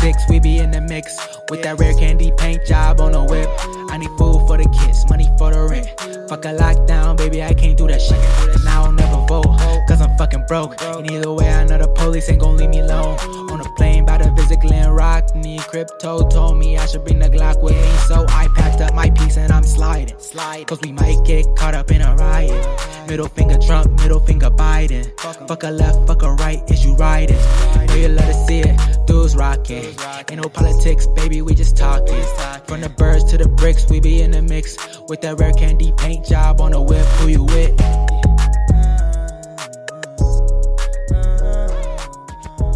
6, we be in the mix with that rare candy paint job on the whip. I need food for the kids, money for the rent. Fuck a lockdown, baby, I can't do that shit. And I don't never vote, cause I'm fucking broke. And either way, I know the police ain't gon' leave me alone. On a plane, about to visit Glen Rock. Need crypto, told me I should bring the Glock with me. So I packed up my piece and I'm sliding. Cause we might get caught up in a riot. Middle finger Trump, middle finger Biden. Fuck a left, fuck a right, is you riding? Know you love to see it, dudes rocking. Ain't no politics, baby, we just talking. From the birds to the bricks, we be in the mix with that rare candy paint job on the whip. Who you with?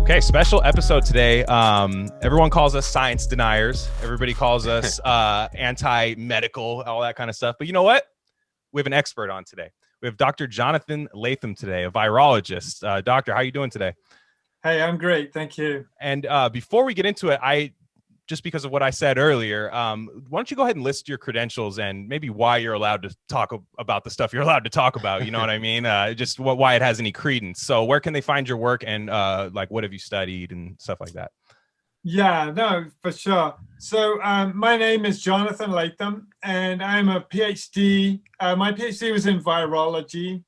Okay, special episode today. Everyone calls us science deniers. Everybody calls us anti-medical, all that kind of stuff. But you know what? We have an expert on today. We have Dr. Jonathan Latham today, a virologist. Doctor, how are you doing today? Hey, I'm great. Thank you. And before we get into it, just because of what I said earlier, why don't you go ahead and list your credentials and maybe why you're allowed to talk about the stuff you're allowed to talk about, you know what I mean? Just why it has any credence. So where can they find your work and like what have you studied and stuff like that? Yeah, no, for sure. So my name is Jonathan Latham and I'm a PhD. My PhD was in virology.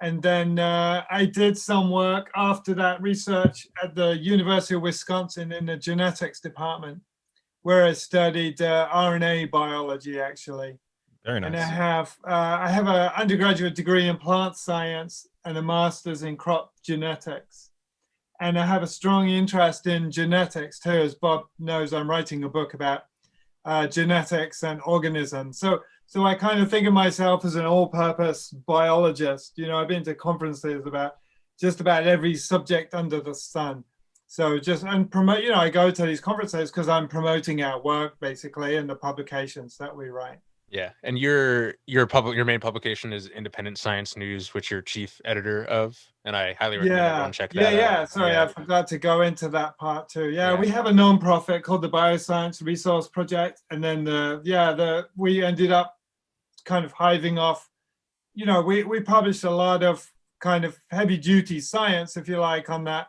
And then I did some work after that research at the University of Wisconsin in the genetics department, where I studied RNA biology, actually. Very nice. And I have an undergraduate degree in plant science and a master's in crop genetics. And I have a strong interest in genetics too. As Bob knows, I'm writing a book about genetics and organisms. So I kind of think of myself as an all-purpose biologist. You know, I've been to conferences about just about every subject under the sun. So I go to these conferences because I'm promoting our work basically and the publications that we write. Yeah, and your main publication is Independent Science News, which you're chief editor of, and I highly recommend everyone check that out. Yeah. Sorry, I forgot to go into that part too. Yeah, we have a nonprofit called the Bioscience Resource Project, and then we ended up kind of hiving off. You know, we published a lot of kind of heavy duty science, if you like, on that,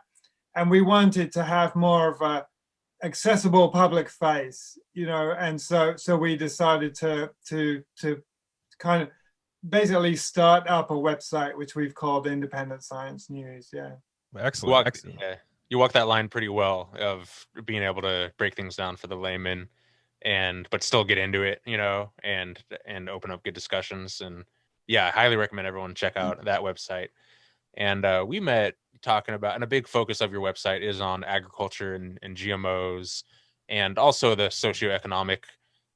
and we wanted to have more of a accessible public face, you know, and so we decided to kind of basically start up a website which we've called Independent Science News. Yeah. Excellent. You walk that line pretty well of being able to break things down for the layman but still get into it, you know, and open up good discussions. And yeah, I highly recommend everyone check out that website. And we met talking about, and a big focus of your website is on agriculture and GMOs, and also the socioeconomic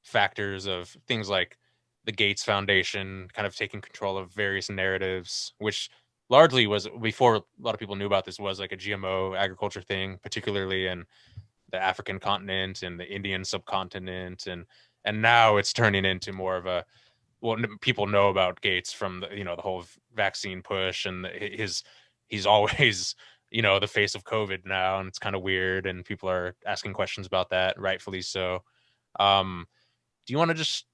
factors of things like the Gates Foundation kind of taking control of various narratives, which largely was, before a lot of people knew about this, was like a GMO agriculture thing, particularly in the African continent and the Indian subcontinent. And now it's turning into more of a, well, people know about Gates from the whole vaccine push, and he's always, the face of COVID now, and it's kind of weird, and people are asking questions about that, rightfully so. Do you want to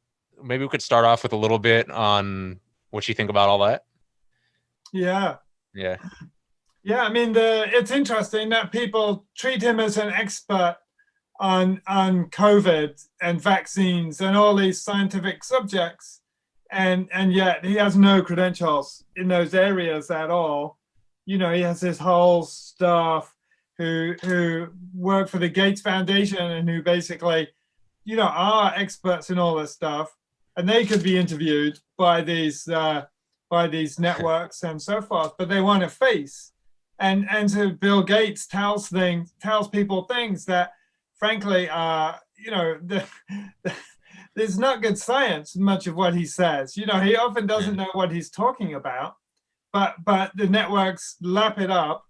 maybe we could start off with a little bit on what you think about all that? Yeah. I mean, it's interesting that people treat him as an expert on COVID and vaccines and all these scientific subjects, and yet he has no credentials in those areas at all. You know, he has his whole staff who work for the Gates Foundation and who basically, are experts in all this stuff, and they could be interviewed by these networks and so forth, but they want a face. And so Bill Gates tells people things that, frankly, there's not good science in much of what he says. He often doesn't know what he's talking about, but the networks lap it up.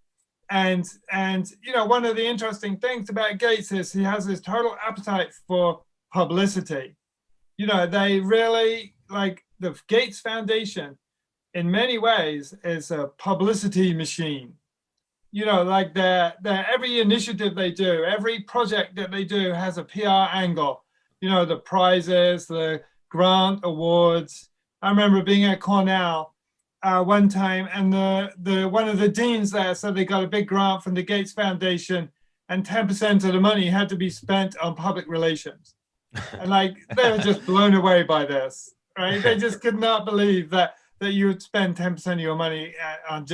And one of the interesting things about Gates is he has this total appetite for publicity. They really, like, the Gates Foundation in many ways is a publicity machine. Like their every initiative they do, every project that they do has a PR angle. The prizes, the grant awards. I remember being at Cornell one time, and the one of the deans there said they got a big grant from the Gates Foundation, and 10% of the money had to be spent on public relations. And like, they were just blown away by this, right? They just could not believe that you would spend 10% of your money on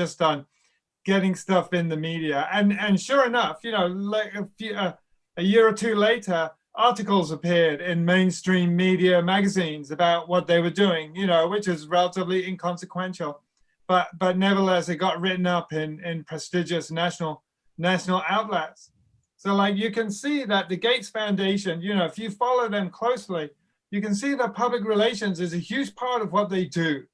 getting stuff in the media. And sure enough, you know, like a year or two later, articles appeared in mainstream media magazines about what they were doing, you know, which is relatively inconsequential. But nevertheless, it got written up in prestigious national outlets. So like, you can see that the Gates Foundation, you know, if you follow them closely, you can see that public relations is a huge part of what they do.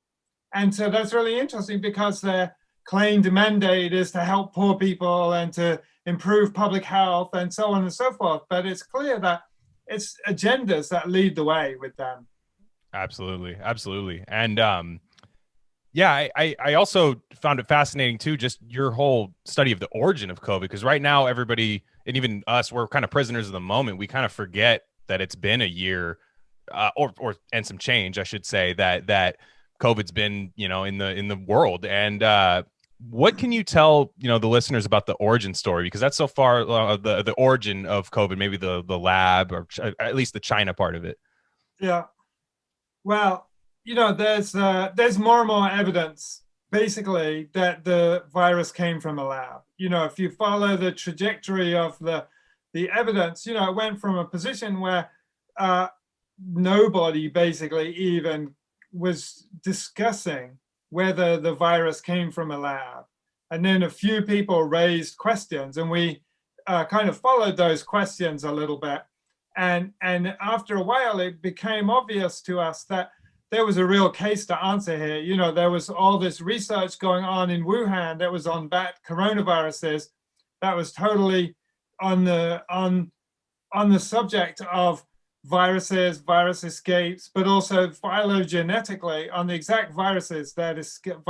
And so that's really interesting, because their claimed mandate is to help poor people and to improve public health and so on and so forth. But it's clear that it's agendas that lead the way with them. Absolutely. Absolutely. And yeah, I also found it fascinating too, just your whole study of the origin of COVID, because right now everybody, and even us, we're kind of prisoners of the moment. We kind of forget that it's been a year and some change, I should say, that COVID's been, you know, in the world. And what can you tell, you know, the listeners about the origin story? Because that's so far the origin of COVID, maybe the lab, or at least the China part of it. Yeah. Well, you know, there's more and more evidence, basically, that the virus came from a lab. You know, if you follow the trajectory of the evidence, you know, it went from a position where nobody basically even was discussing whether the virus came from a lab. And then a few people raised questions, and we kind of followed those questions a little bit. And after a while, it became obvious to us that there was a real case to answer here. You know, there was all this research going on in Wuhan that was on bat coronaviruses, that was totally on the subject of viruses, virus escapes, but also phylogenetically on the exact virus that escaped,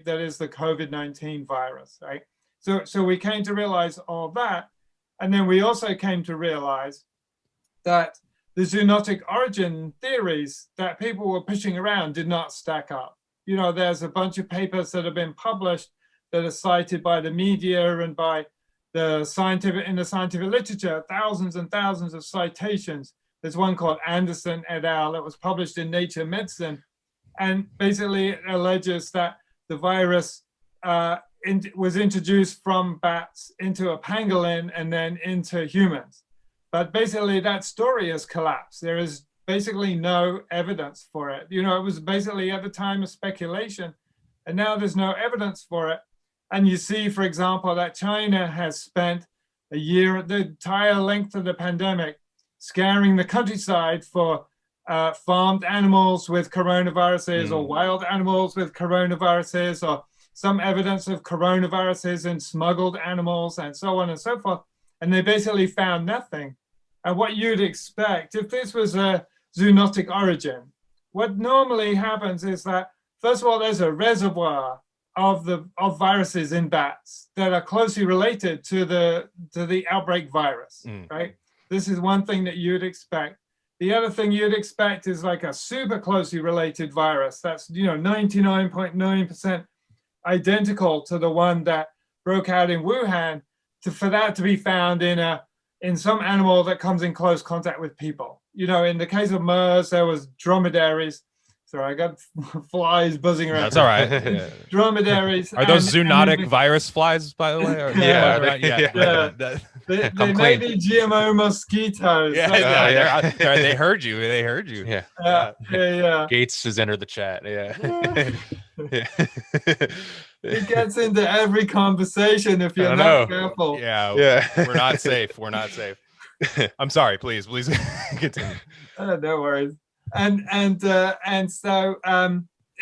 that is the COVID-19 virus, right? So we came to realize all that. And then we also came to realize that the zoonotic origin theories that people were pushing around did not stack up. You know, there's a bunch of papers that have been published that are cited by the media and by the scientific literature, thousands and thousands of citations. There's one called Anderson et al. That was published in Nature Medicine, and basically it alleges that the virus was introduced from bats into a pangolin and then into humans. But basically that story has collapsed. There is basically no evidence for it. You know, it was basically at the time a speculation, and now there's no evidence for it. And you see, for example, that China has spent a year, the entire length of the pandemic, scaring the countryside for farmed animals with coronaviruses or wild animals with coronaviruses, or some evidence of coronaviruses in smuggled animals and so on and so forth. And they basically found nothing. And what you'd expect, if this was a zoonotic origin, what normally happens is that, first of all, there's a reservoir of viruses in bats that are closely related to the outbreak virus, right? This is one thing that you'd expect. The other thing you'd expect is like a super closely related virus that's, you know, 99.9% identical to the one that broke out in Wuhan, for that to be found in some animal that comes in close contact with people. You know, in the case of MERS, there was dromedaries. Sorry, I got flies buzzing around. That's all right. Dromedaries. Are those zoonotic virus flies, by the way? Or, They may be GMO mosquitoes. They heard you. They heard you. Yeah. Gates has entered the chat. It gets into every conversation if you're not careful. We're not safe. We're not safe. I'm sorry. Please continue. No worries. And so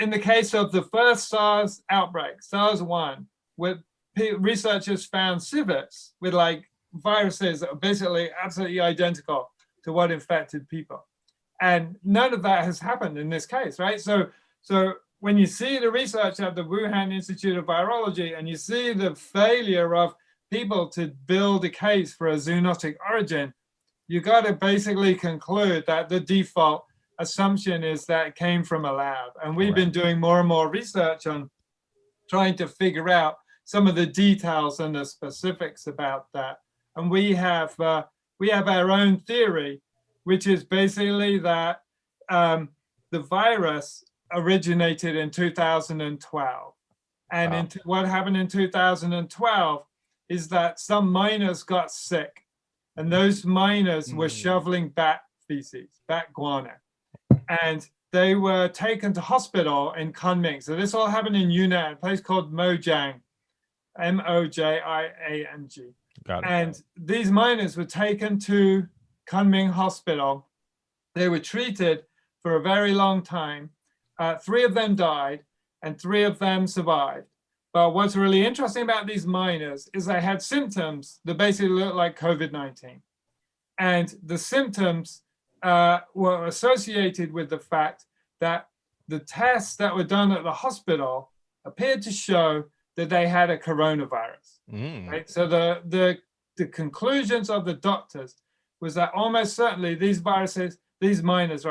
in the case of the first SARS outbreak, SARS-1, with researchers found civets with like viruses that are basically absolutely identical to what infected people. And none of that has happened in this case, right? So when you see the research at the Wuhan Institute of Virology and you see the failure of people to build a case for a zoonotic origin, you got to basically conclude that the default assumption is that it came from a lab. And we've been doing more and more research on trying to figure out some of the details and the specifics about that. and we have our own theory, which is basically that the virus originated in 2012. And what happened in 2012 is that some miners got sick, and those miners were shoveling bat feces, bat guano, and they were taken to hospital in Kunming. So this all happened in Yunnan, a place called Mojang, Mojiang. Got it. And these miners were taken to Kunming Hospital. They were treated for a very long time. 3 of them died and 3 of them survived. But what's really interesting about these miners is they had symptoms that basically looked like COVID-19. And the symptoms were associated with the fact that the tests that were done at the hospital appeared to show that they had a coronavirus. Right? So the conclusions of the doctors was that almost certainly these miners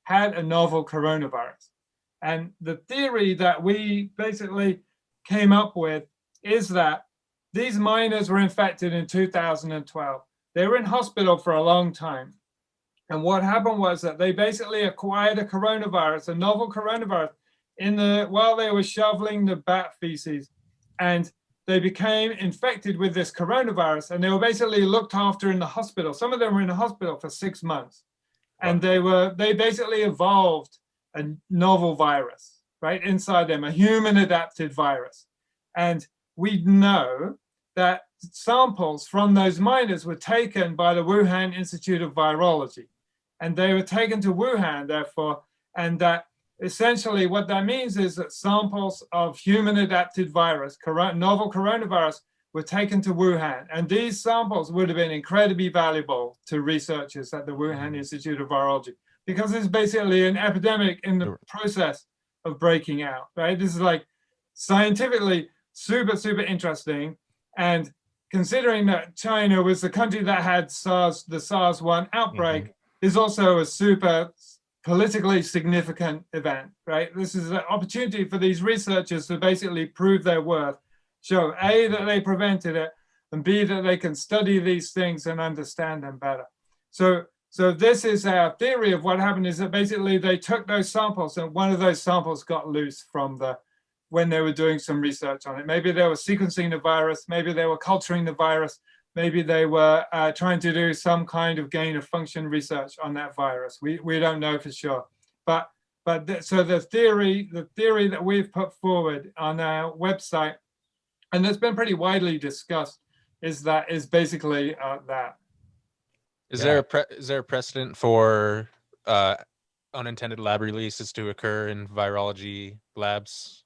had a novel coronavirus. And the theory that we basically came up with is that these miners were infected in 2012. They were in hospital for a long time. And what happened was that they basically acquired a coronavirus, a novel coronavirus, while they were shoveling the bat feces. And they became infected with this coronavirus, and they were basically looked after in the hospital. Some of them were in the hospital for 6 months. And they basically evolved a novel virus, right, inside them, a human adapted virus. And we know that samples from those miners were taken by the Wuhan Institute of Virology. And they were taken to Wuhan, therefore, and that essentially what that means is that samples of human adapted virus, novel coronavirus, were taken to Wuhan. And these samples would have been incredibly valuable to researchers at the Wuhan Institute of Virology, because it's basically an epidemic in the process of breaking out, right? This is like scientifically super, super interesting. And considering that China was the country that had the SARS-1 outbreak, is also a super politically significant event, right? This is an opportunity for these researchers to basically prove their worth, show A, that they prevented it, and B, that they can study these things and understand them better. So this is our theory of what happened, is that basically they took those samples, and one of those samples got loose when they were doing some research on it. Maybe they were sequencing the virus, maybe they were culturing the virus, maybe they were trying to do some kind of gain of function research on that virus. We don't know for sure. So the theory that we've put forward on our website, and that's been pretty widely discussed, is basically that. Is there a precedent for unintended lab releases to occur in virology labs?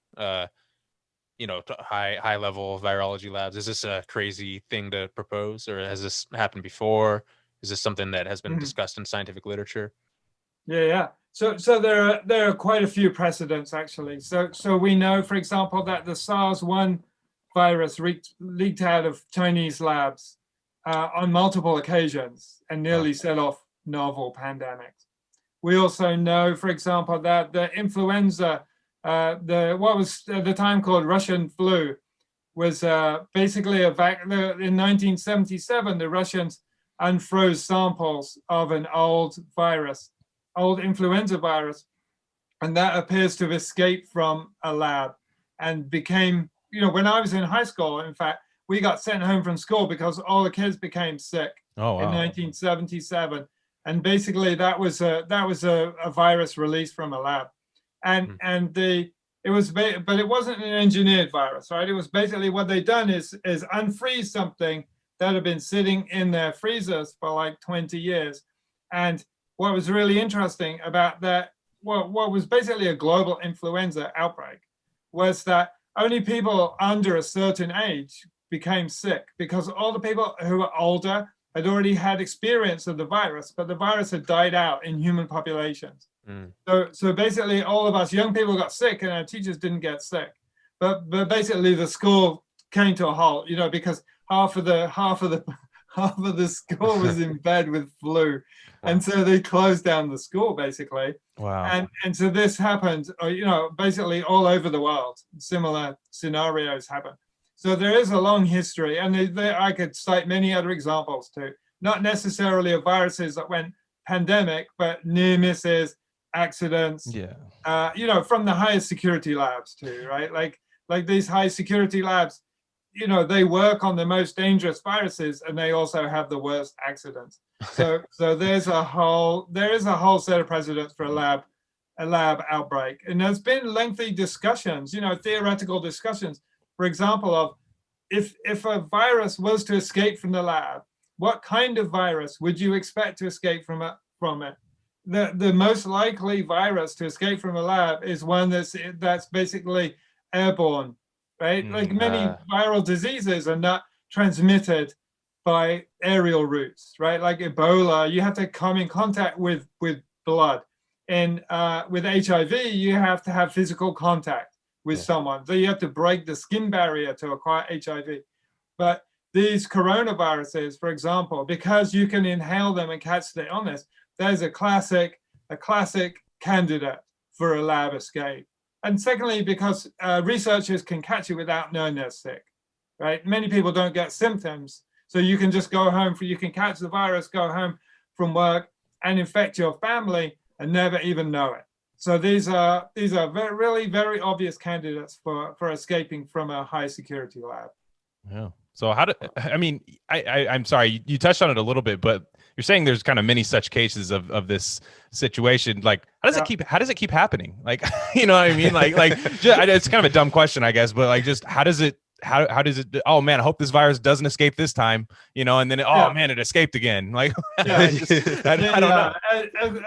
High level virology labs. Is this a crazy thing to propose, or has this happened before? Is this something that has been discussed in scientific literature? Yeah. So there are quite a few precedents, actually. So we know, for example, that the SARS-1 virus leaked out of Chinese labs on multiple occasions and nearly set off novel pandemics. We also know, for example, that the influenza, what was at the time called Russian flu, was basically in 1977, the Russians unfroze samples of an old influenza virus, and that appears to have escaped from a lab and became, when I was in high school, in fact, we got sent home from school because all the kids became sick in 1977. And basically that was a virus released from a lab. But it wasn't an engineered virus, right? It was basically what they'd done is unfreeze something that had been sitting in their freezers for like 20 years. And what was really interesting about that, what was basically a global influenza outbreak, was that only people under a certain age became sick, because all the people who were older had already had experience of the virus, but the virus had died out in human populations. So basically all of us young people got sick and our teachers didn't get sick. But basically the school came to a halt, because half of the school was in bed with flu. And so they closed down the school, basically. Wow. And so this happened, basically all over the world. Similar scenarios happen. So there is a long history, and I could cite many other examples too. Not necessarily of viruses that went pandemic, but near misses, accidents. Yeah. You know, from the highest security labs too, right? Like these high security labs, you know, they work on the most dangerous viruses, and they also have the worst accidents. So there is a whole set of precedents for a lab outbreak, and there's been lengthy discussions, you know, theoretical discussions. For example, of if a virus was to escape from the lab, what kind of virus would you expect to escape from it? The most likely virus to escape from a lab is one that's basically airborne, right? Like many viral diseases are not transmitted by aerial routes, right? Like Ebola, you have to come in contact with blood. And with HIV, you have to have physical contact with someone. So you have to break the skin barrier to acquire HIV. But these coronaviruses, for example, because you can inhale them and catch the illness, there's a classic candidate for a lab escape. And secondly, because researchers can catch it without knowing they're sick, right? Many people don't get symptoms. So you can just go home, you can catch the virus, go home from work and infect your family and never even know it. So these are really very obvious candidates for escaping from a high security lab. Yeah. So I'm sorry, you touched on it a little bit, but you're saying there's kind of many such cases of this situation. Like, how does it keep happening? Like, you know what I mean? Like it's kind of a dumb question, I guess, but like, just how does it, oh man, I hope this virus doesn't escape this time, you know, and then man, it escaped again. Like, I don't know.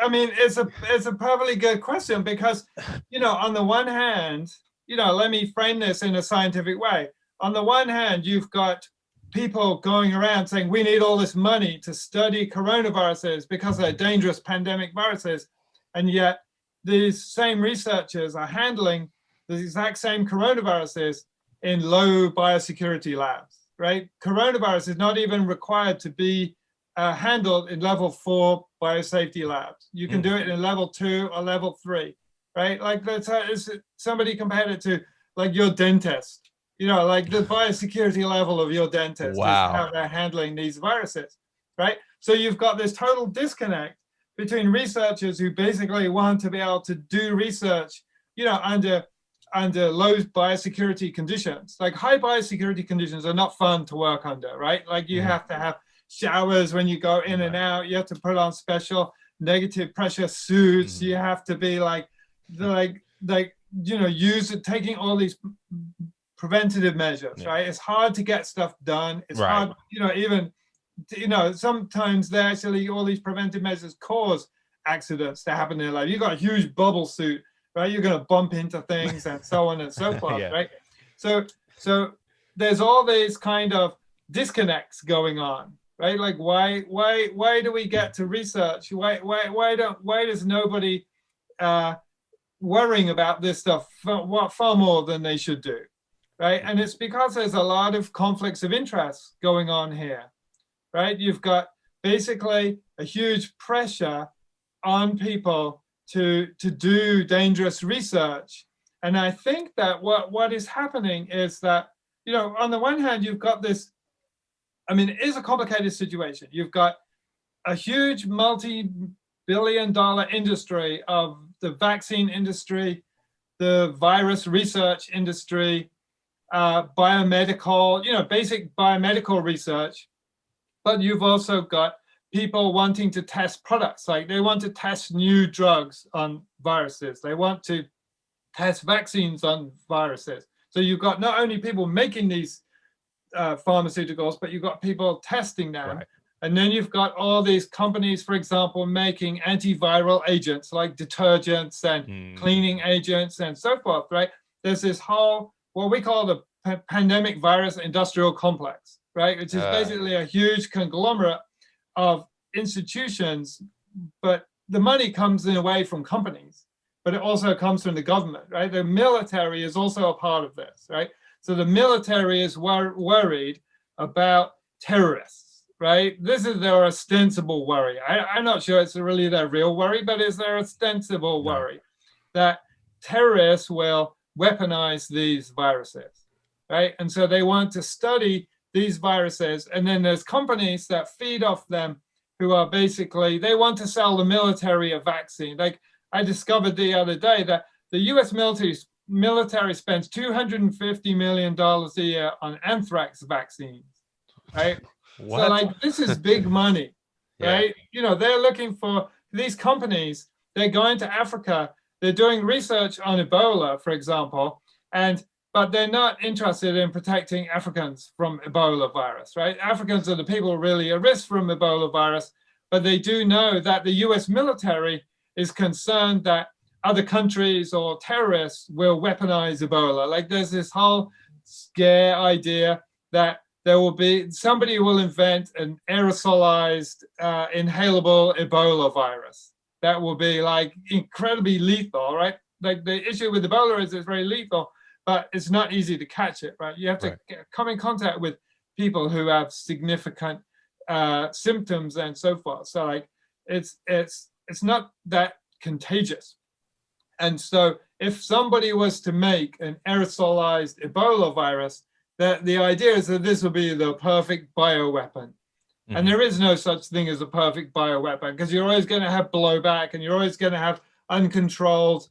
I mean, it's a perfectly good question because, you know, on the one hand, you know, let me frame this in a scientific way. On the one hand, you've got people going around saying we need all this money to study coronaviruses because they're dangerous pandemic viruses. And yet these same researchers are handling the exact same coronaviruses in low biosecurity labs, right? Coronavirus is not even required to be handled in level 4 biosafety labs. You can do it in level 2 or level 3, right? Like somebody compared it to like your dentist, you know, like the biosecurity level of your dentist is how they're handling these viruses, right? So you've got this total disconnect between researchers who basically want to be able to do research, you know, under low biosecurity conditions. Like high biosecurity conditions are not fun to work under, right? Like you have to have showers when you go in and out. You have to put on special negative pressure suits. You have to be like you know, taking all these preventative measures, right? It's hard to get stuff done. It's hard, you know, even, you know, sometimes all these preventive measures cause accidents to happen in their life. You've got a huge bubble suit, right? You're going to bump into things and so on and so forth, right? So there's all these kind of disconnects going on, right? Like why do we get to research? Why does nobody worrying about this stuff far more than they should do, right? And it's because there's a lot of conflicts of interest going on here, right? You've got basically a huge pressure on people to do dangerous research. And I think that what is happening is that, you know, on the one hand, you've got this, I mean, it is a complicated situation. You've got a huge multi-billion-dollar industry of the vaccine industry, the virus research industry, biomedical, you know, basic biomedical research. But you've also got people wanting to test products, like they want to test new drugs on viruses. They want to test vaccines on viruses. So you've got not only people making these pharmaceuticals, but you've got people testing them. Right. And then you've got all these companies, for example, making antiviral agents like detergents and cleaning agents and so forth, right? There's this whole, what we call the pandemic virus industrial complex, right? Which is basically a huge conglomerate of institutions, but the money comes in a way from companies, but it also comes from the government, right? The military is also a part of this, right? So the military is worried about terrorists, right? This is their ostensible worry. I'm not sure it's really their real worry, but it's their ostensible worry that terrorists will weaponize these viruses, right? And so they want to study these viruses. And then there's companies that feed off them who are basically, they want to sell the military a vaccine. Like I discovered the other day that the US military spends $250 million a year on anthrax vaccines, right? What? So like, this is big money, right? You know, they're looking for these companies, they're going to Africa, they're doing research on Ebola, for example, but they're not interested in protecting Africans from Ebola virus, right? Africans are the people really at risk from Ebola virus, but they do know that the US military is concerned that other countries or terrorists will weaponize Ebola. Like there's this whole scare idea that there will be, somebody will invent an aerosolized, inhalable Ebola virus that will be like incredibly lethal, right? Like the issue with Ebola is it's very lethal, but it's not easy to catch it, right? You have to come in contact with people who have significant symptoms and so forth. So like it's not that contagious. And so if somebody was to make an aerosolized Ebola virus, that the idea is that this will be the perfect bioweapon. And there is no such thing as a perfect bioweapon, because you're always going to have blowback and you're always going to have uncontrolled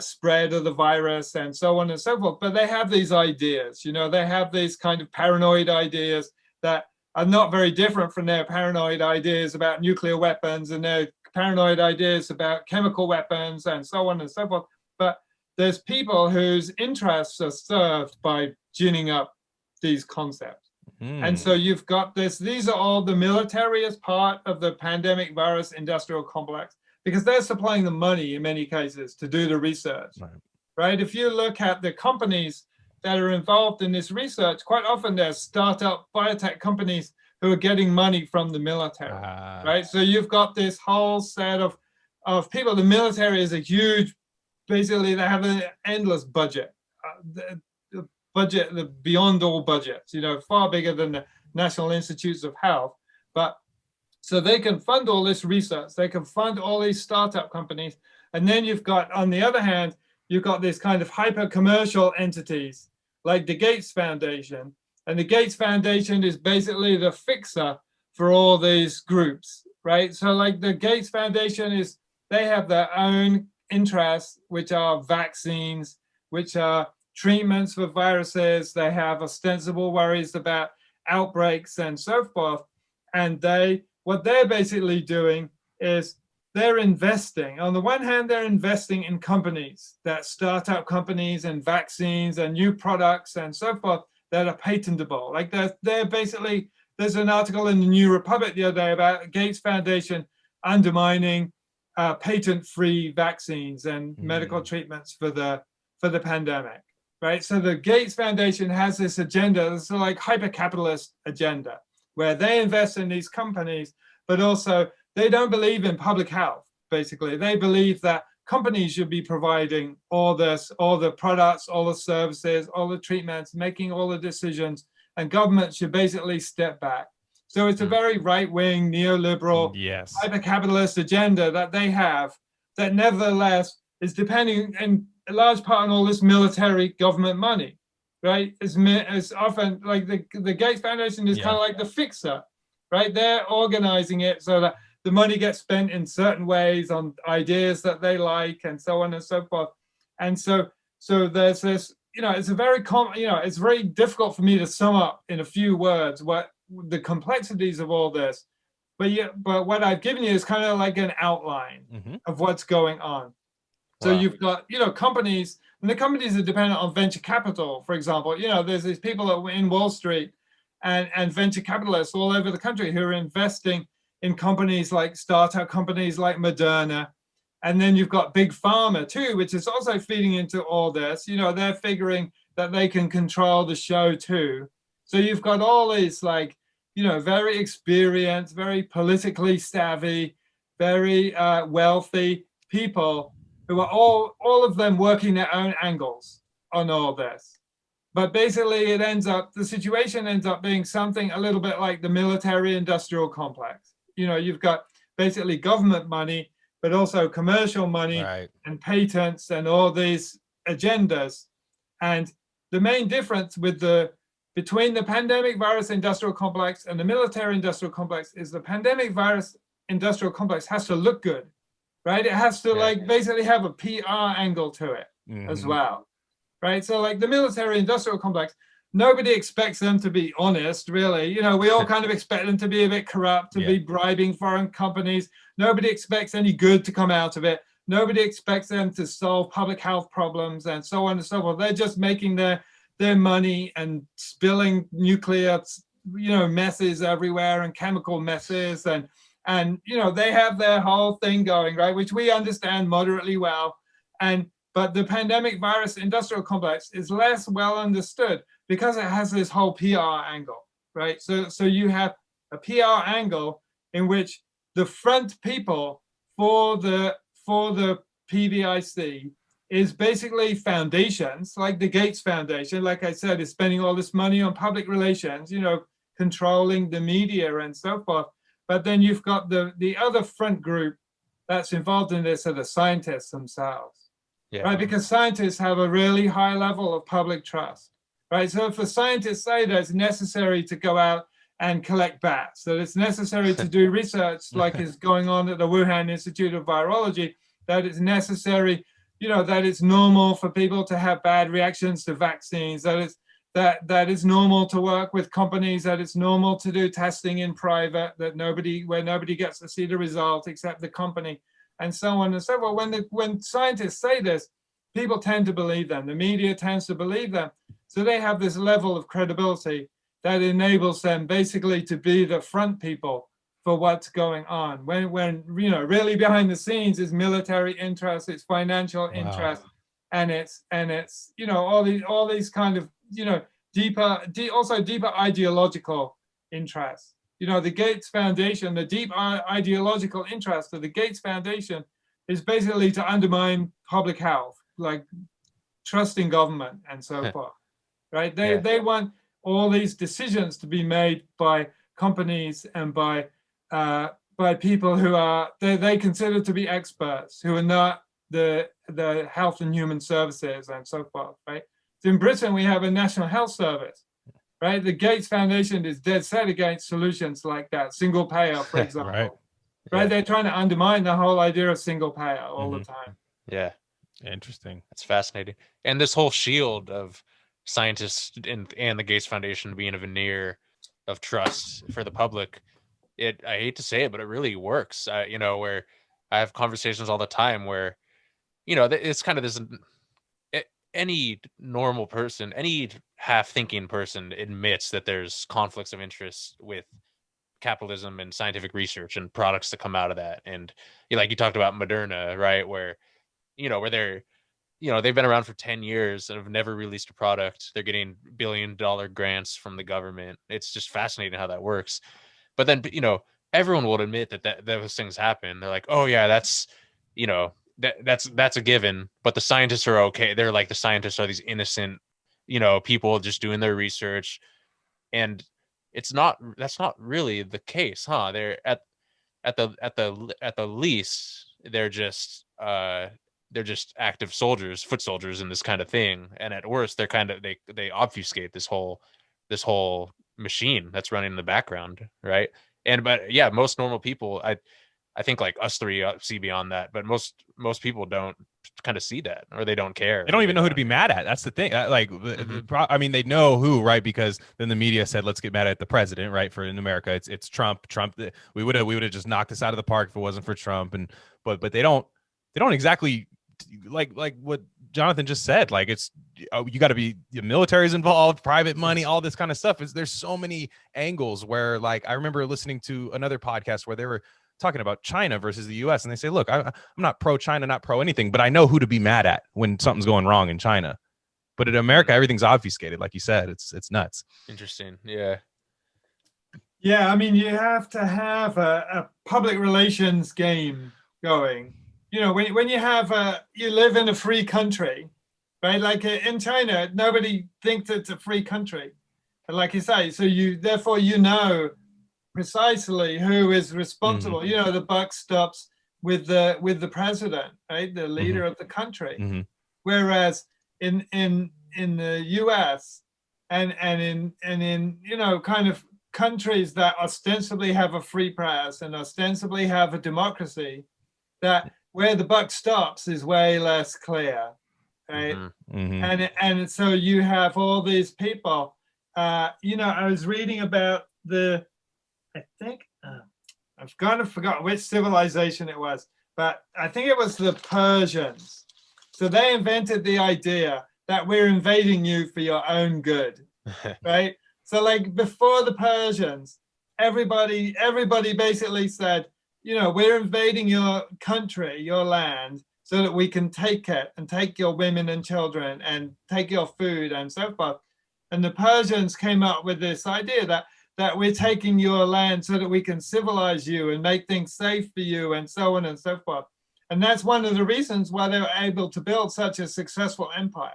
spread of the virus and so on and so forth. But they have these ideas, you know, they have these kind of paranoid ideas that are not very different from their paranoid ideas about nuclear weapons and their paranoid ideas about chemical weapons and so on and so forth. But there's people whose interests are served by ginning up these concepts. And so you've got this, these are all the military as part of the pandemic virus industrial complex, because they're supplying the money in many cases to do the research, right? If you look at the companies that are involved in this research, quite often they're startup biotech companies who are getting money from the military, right? So you've got this whole set of people. The military is a huge, basically they have an endless budget. The budget, the beyond all budgets, you know, far bigger than the National Institutes of Health. But so they can fund all this research, they can fund all these startup companies. And then you've got, on the other hand, you've got this kind of hyper commercial entities like the Gates Foundation. And the Gates Foundation is basically the fixer for all these groups, right? So like the Gates Foundation is, they have their own interests, which are vaccines, which are treatments for viruses. They have ostensible worries about outbreaks and so forth. And what they're basically doing is they're investing. On the one hand, they're investing in companies, that startup companies and vaccines and new products and so forth that are patentable. Like they're basically, there's an article in the New Republic the other day about Gates Foundation undermining patent-free vaccines and medical treatments for the pandemic. Right, so the Gates Foundation has this agenda, this like hyper-capitalist agenda, where they invest in these companies, but also they don't believe in public health. Basically, they believe that companies should be providing all this, all the products, all the services, all the treatments, making all the decisions, and government should basically step back. So it's a very right-wing, neoliberal, hyper-capitalist agenda that they have, that nevertheless is depending in a large part on all this military government money, right? It's often like the Gates Foundation is kind of like the fixer, right? They're organizing it so that the money gets spent in certain ways on ideas that they like and so on and so forth. And so there's this, you know, it's a very it's very difficult for me to sum up in a few words what the complexities of all this. But what I've given you is kind of like an outline of what's going on. So you've got, you know, companies, and the companies are dependent on venture capital, for example. You know, there's these people in Wall Street and venture capitalists all over the country who are investing in companies like startup companies like Moderna. And then you've got big pharma too, which is also feeding into all this. You know, they're figuring that they can control the show too. So you've got all these like, you know, very experienced, very politically savvy, very wealthy people who are all of them working their own angles on all this. But basically the situation ends up being something a little bit like the military industrial complex. You know, you've got basically government money, but also commercial money and patents and all these agendas. And the main difference between the pandemic virus industrial complex and the military industrial complex is the pandemic virus industrial complex has to look good, right? It has to like basically have a PR angle to it as well, right? So like the military industrial complex, nobody expects them to be honest, really. You know, we all kind of expect them to be a bit corrupt, to be bribing foreign companies. Nobody expects any good to come out of it. Nobody expects them to solve public health problems and so on and so forth. They're just making their money and spilling nuclear, messes everywhere and chemical messes. And they have their whole thing going, right, which we understand moderately well. But the pandemic virus industrial complex is less well understood because it has this whole PR angle, right? So you have a PR angle in which the front people for the PVIC is basically foundations, like the Gates Foundation, like I said, is spending all this money on public relations, controlling the media and so forth. But then you've got the other front group that's involved in this are the scientists themselves, right? Because scientists have a really high level of public trust, right? So if the scientists say that it's necessary to go out and collect bats, that it's necessary to do research like is going on at the Wuhan Institute of Virology, that it's necessary, that it's normal for people to have bad reactions to vaccines, that it's normal to work with companies, that it's normal to do testing in private, where nobody gets to see the result except the company, and so on and so forth. When scientists say this, people tend to believe them. The media tends to believe them. So they have this level of credibility that enables them basically to be the front people for what's going on. When really behind the scenes is military interest, it's financial interest, and it's all these kind of deeper ideological interests. The Gates Foundation, the deep ideological interest of the Gates Foundation is basically to undermine public health, like trusting government and so forth, right? They want all these decisions to be made by companies and by people who are they consider to be experts, who are not the health and human services and so forth, right? So in Britain, we have a National Health Service, right? The Gates Foundation is dead set against solutions like that, single payer, for example. Right? They're trying to undermine the whole idea of single payer all the time. Yeah. Interesting. That's fascinating. And this whole shield of scientists and the Gates Foundation being a veneer of trust for the public, I hate to say it, but it really works. Where I have conversations all the time where, it's kind of this, any normal person, any half-thinking person admits that there's conflicts of interest with capitalism and scientific research and products that come out of that. And like you talked about Moderna, right? Where, where they're, they've been around for 10 years and have never released a product. They're getting billion-dollar grants from the government. It's just fascinating how that works. But then, everyone will admit that those things happen. They're like, oh yeah, that's, that's a given. But the scientists are okay. They're like, the scientists are these innocent, people just doing their research. And that's not really the case, huh? They're at the least, they're just active soldiers, foot soldiers in this kind of thing. And at worst, they're they obfuscate this whole machine that's running in the background, right? But yeah, most normal people, I think like us three see beyond that, but most people don't kind of see that, or they don't care. They don't even know who to be mad at. That's the thing. I mean, they know who, right? Because then the media said, let's get mad at the president, right? For in America, it's Trump. We would have just knocked this out of the park if it wasn't for Trump. But they don't exactly like what Jonathan just said. Like, it's you got to be, the military's involved, private money, all this kind of stuff. There's so many angles where, like, I remember listening to another podcast where they were talking about China versus the US, and they say, look, I'm not pro China, not pro anything, but I know who to be mad at when something's going wrong in China. But in America, everything's obfuscated, like you said. It's nuts. Interesting. Yeah. I mean, you have to have a public relations game going. When you have you live in a free country, right? Like in China, nobody thinks it's a free country, and like you say, so therefore precisely who is responsible. The buck stops with the president, right? The leader of the country. Whereas in the US and in you know, kind of countries that ostensibly have a free press and ostensibly have a democracy, that where the buck stops is way less clear, right? And so you have all these people. You know, I was reading about I think I've kind of forgotten which civilization it was, but I think it was the Persians. So they invented the idea that we're invading you for your own good, right? So like before the Persians, everybody basically said, you know, we're invading your country, your land, so that we can take it and take your women and children and take your food and so forth. And the Persians came up with this idea that we're taking your land so that we can civilize you and make things safe for you and so on and so forth. And that's one of the reasons why they were able to build such a successful empire.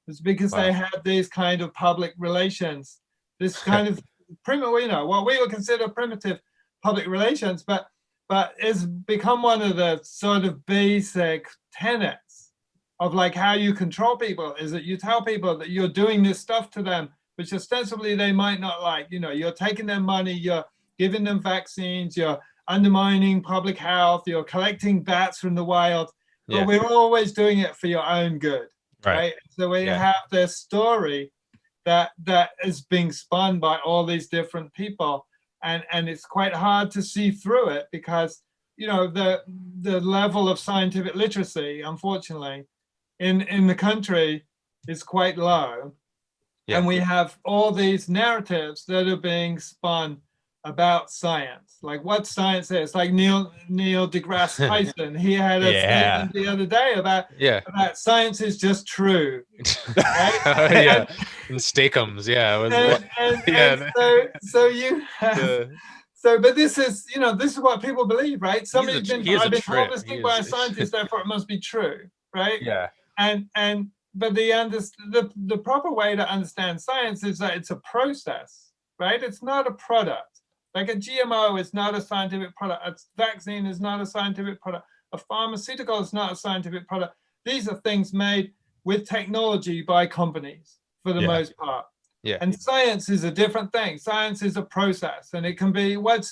It's because they had these kind of public relations, this kind of primitive, you know, what we would consider primitive public relations, but it's become one of the sort of basic tenets of like how you control people, is that you tell people that you're doing this stuff to them, which ostensibly they might not like. You know, you're taking their money, you're giving them vaccines, you're undermining public health, you're collecting bats from the wild, but we're always doing it for your own good, right? So we have this story that is being spun by all these different people, and it's quite hard to see through it because, you know, the level of scientific literacy, unfortunately, in the country is quite low. And we have all these narratives that are being spun about science, like what science is. Like Neil deGrasse Tyson, he had a statement the other day about science is just true. Right? And Steakums, so you have. So, but this is, you know, this is what people believe, right? I've been told this thing by a scientist, therefore it must be true, right? But the proper way to understand science is that it's a process, right? It's not a product. Like a GMO is not a scientific product. A vaccine is not a scientific product. A pharmaceutical is not a scientific product. These are things made with technology by companies for the most part. And science is a different thing. Science is a process, and it can be what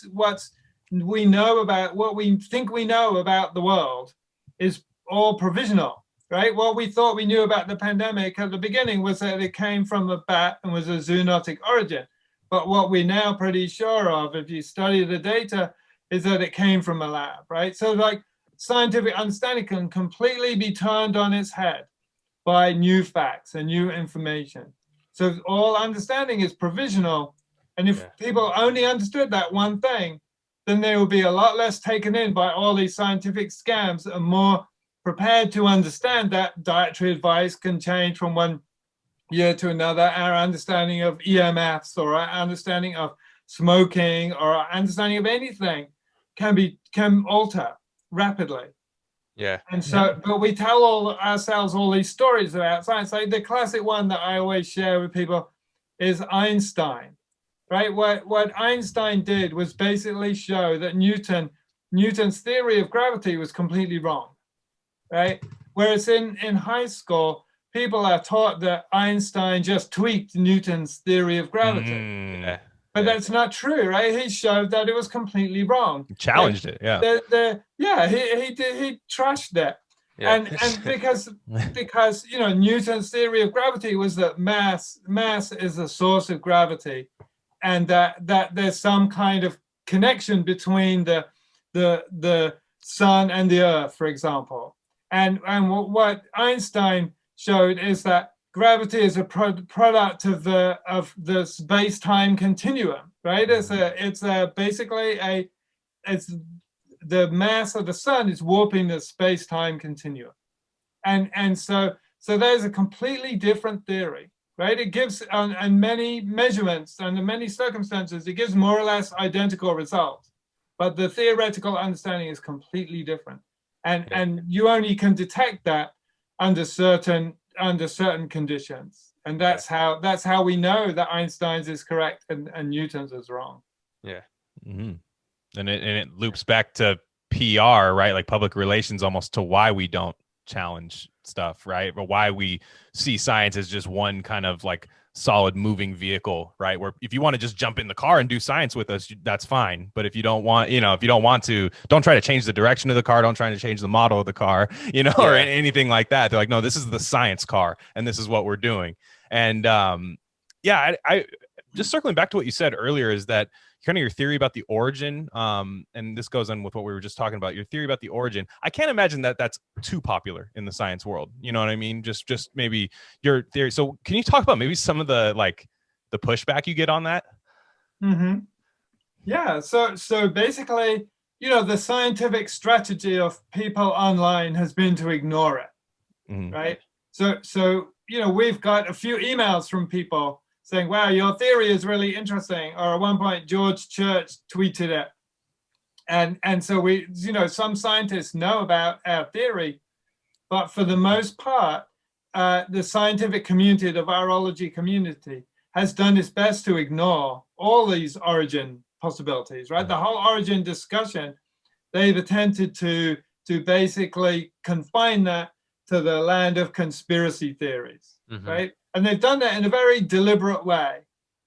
we know about, what we think we know about the world is all provisional, right? What we thought we knew about the pandemic at the beginning was that it came from a bat and was a zoonotic origin. But what we're now pretty sure of, if you study the data, is that it came from a lab, right? So like scientific understanding can completely be turned on its head by new facts and new information. So all understanding is provisional. And if people only understood that one thing, then they will be a lot less taken in by all these scientific scams and more prepared to understand that dietary advice can change from one year to another. Our understanding of EMFs or our understanding of smoking or our understanding of anything can alter rapidly. And so, but we tell ourselves all these stories about science. Like the classic one that I always share with people is Einstein, right? What Einstein did was basically show that Newton's theory of gravity was completely wrong, right? Whereas in high school, people are taught that Einstein just tweaked Newton's theory of gravity. But that's not true, right? He showed that it was completely wrong. He challenged it, he trashed it. And because you know, Newton's theory of gravity was that mass is the source of gravity, and that there's some kind of connection between the sun and the earth, for example. And what Einstein showed is that gravity is a product of the space-time continuum, right? It's basically the mass of the sun is warping the space-time continuum, and so there's a completely different theory, right? It gives on many measurements under many circumstances, it gives more or less identical results, but the theoretical understanding is completely different, and you only can detect that under certain conditions, and that's how we know that Einstein's is correct and Newton's is wrong. And it loops back to PR, right? Like public relations, almost, to why we don't challenge stuff, right? But why we see science as just one kind of like solid moving vehicle, right? Where if you want to just jump in the car and do science with us, that's fine. But if you don't want, if you don't want to, don't try to change the direction of the car, don't try to change the model of the car, or anything like that. They're like, no, this is the science car and this is what we're doing. And I just circling back to what you said earlier is that kind of your theory about the origin, and this goes on with what we were just talking about, your theory about the origin. I can't imagine that that's too popular in the science world. You know what I mean? Just maybe your theory. So can you talk about maybe some of the pushback you get on that? Mm-hmm. Yeah. So basically, the scientific strategy of people online has been to ignore it, right? So we've got a few emails from people saying, wow, your theory is really interesting. Or at one point, George Church tweeted it. And so we, some scientists know about our theory, but for the most part, the scientific community, the virology community, has done its best to ignore all these origin possibilities, right? The whole origin discussion, they've attempted to basically confine that to the land of conspiracy theories, right? And they've done that in a very deliberate way.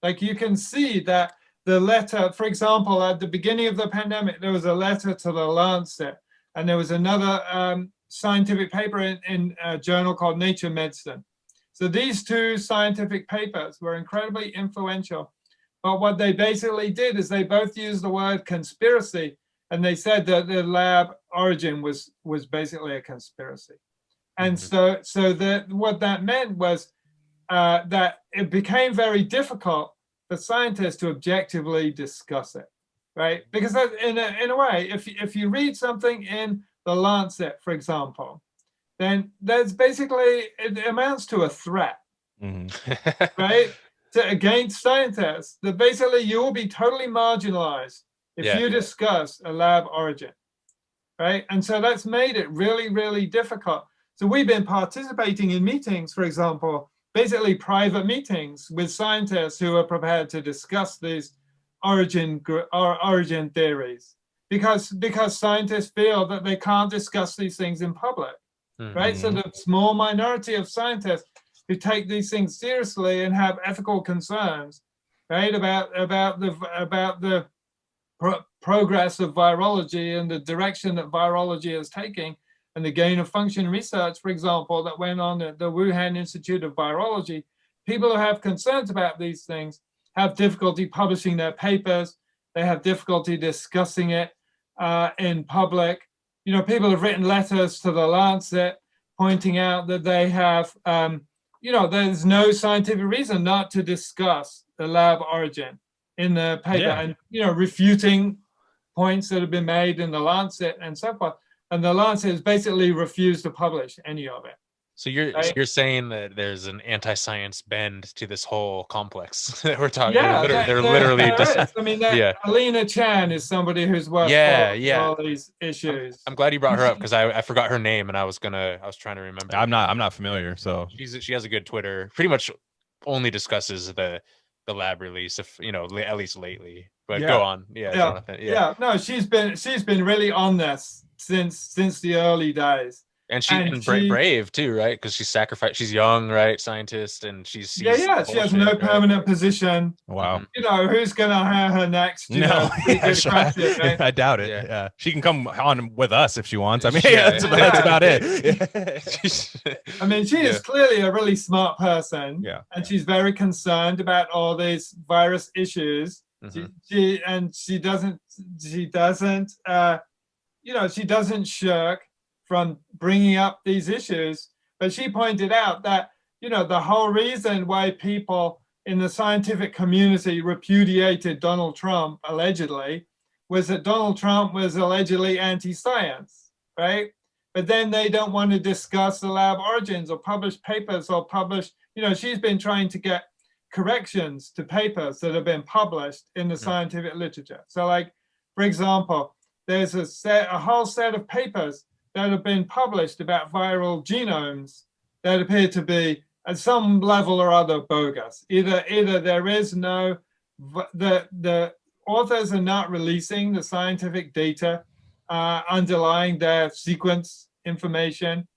Like you can see that the letter, for example, at the beginning of the pandemic, there was a letter to the Lancet, and there was another scientific paper in a journal called Nature Medicine. So these two scientific papers were incredibly influential. But what they basically did is they both used the word conspiracy, and they said that the lab origin was basically a conspiracy. And so that what that meant was that it became very difficult for scientists to objectively discuss it, right? Because in a way, if you read something in the Lancet, for example, then there's basically, it amounts to a threat, right? Against scientists, that basically you will be totally marginalized if you discuss a lab origin, right? And so that's made it really, really difficult. So we've been participating in meetings, for example, basically private meetings with scientists who are prepared to discuss these origin theories, because scientists feel that they can't discuss these things in public, right? So the small minority of scientists who take these things seriously and have ethical concerns, right, about the progress of virology and the direction that virology is taking, and the gain of function research, for example, that went on at the Wuhan Institute of Virology. People who have concerns about these things have difficulty publishing their papers. They have difficulty discussing it in public. People have written letters to the Lancet pointing out that they have, there's no scientific reason not to discuss the lab origin in the paper, and, refuting points that have been made in the Lancet and so forth. And the Lancet has basically refused to publish any of it. So you're saying that there's an anti-science bend to this whole complex that we're talking. Yeah, they're literally just. I mean, Alina Chan is somebody who's worked all these issues. I'm glad you brought her up, because I forgot her name and I was trying to remember. I'm not familiar. So she has a good Twitter. Pretty much only discusses the lab release, if at least lately. But go on, Jonathan. No, she's been really on this since the early days. And she's brave too, right? Because she sacrificed. She's young, right? Scientist, and she has no permanent position. Wow. Who's gonna hire her next? I doubt it. Yeah, she can come on with us if she wants. I mean, that's about it. I mean, she is clearly a really smart person. Yeah, and she's very concerned about all these virus issues. She doesn't shirk from bringing up these issues. But she pointed out that, the whole reason why people in the scientific community repudiated Donald Trump, allegedly, was that Donald Trump was allegedly anti-science, right? But then they don't want to discuss the lab origins or publish papers or publish, she's been trying to get corrections to papers that have been published in the scientific literature. So like, for example, there's a whole set of papers that have been published about viral genomes that appear to be at some level or other bogus. Either there is no, the authors are not releasing the scientific data underlying their sequence information,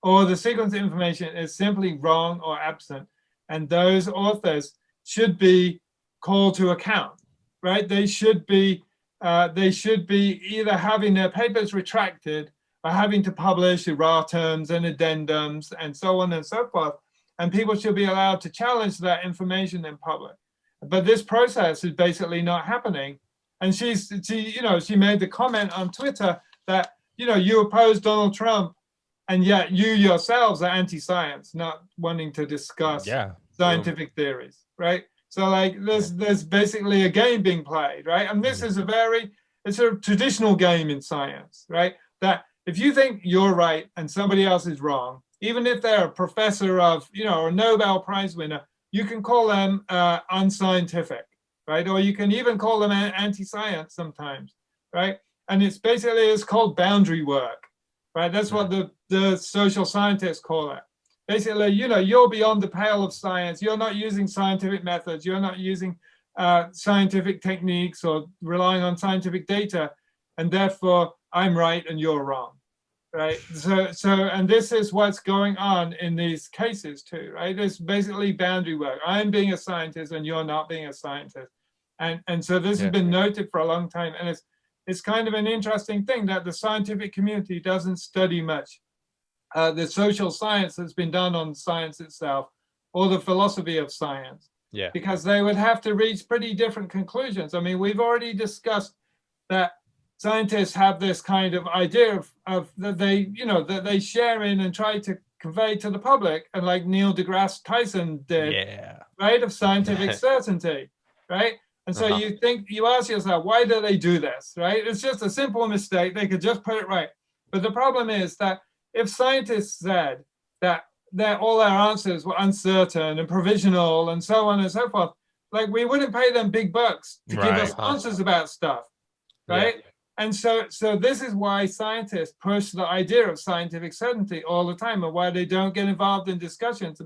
or the sequence information is simply wrong or absent, and those authors should be called to account, right? They should be either having their papers retracted or having to publish erratums and addendums and so on and so forth. And people should be allowed to challenge that information in public. But this process is basically not happening. And she made the comment on Twitter that, you oppose Donald Trump, and yet you yourselves are anti-science, not wanting to discuss scientific theories, right? So like there's basically a game being played, right? And this is it's a traditional game in science, right? That if you think you're right and somebody else is wrong, even if they're a professor of, a Nobel Prize winner, you can call them unscientific, right? Or you can even call them anti-science sometimes, right? And it's called boundary work, right? That's what the social scientists call it. Basically, you're beyond the pale of science. You're not using scientific methods. You're not using scientific techniques or relying on scientific data. And therefore, I'm right and you're wrong, right? And this is what's going on in these cases too, right? It's basically boundary work. I'm being a scientist and you're not being a scientist. And so this has been noted for a long time. And it's kind of an interesting thing that the scientific community doesn't study much the social science that's been done on science itself, or the philosophy of science. Yeah. Because they would have to reach pretty different conclusions. I mean, we've already discussed that scientists have this kind of idea of that they share in and try to convey to the public, and like Neil deGrasse Tyson did, right, of scientific certainty, right? And so you ask yourself, why do they do this, right? It's just a simple mistake. They could just put it right. But the problem is that if scientists said that all their answers were uncertain and provisional and so on and so forth, like we wouldn't pay them big bucks to give us answers about stuff, right? Yeah. And so this is why scientists push the idea of scientific certainty all the time, and why they don't get involved in discussions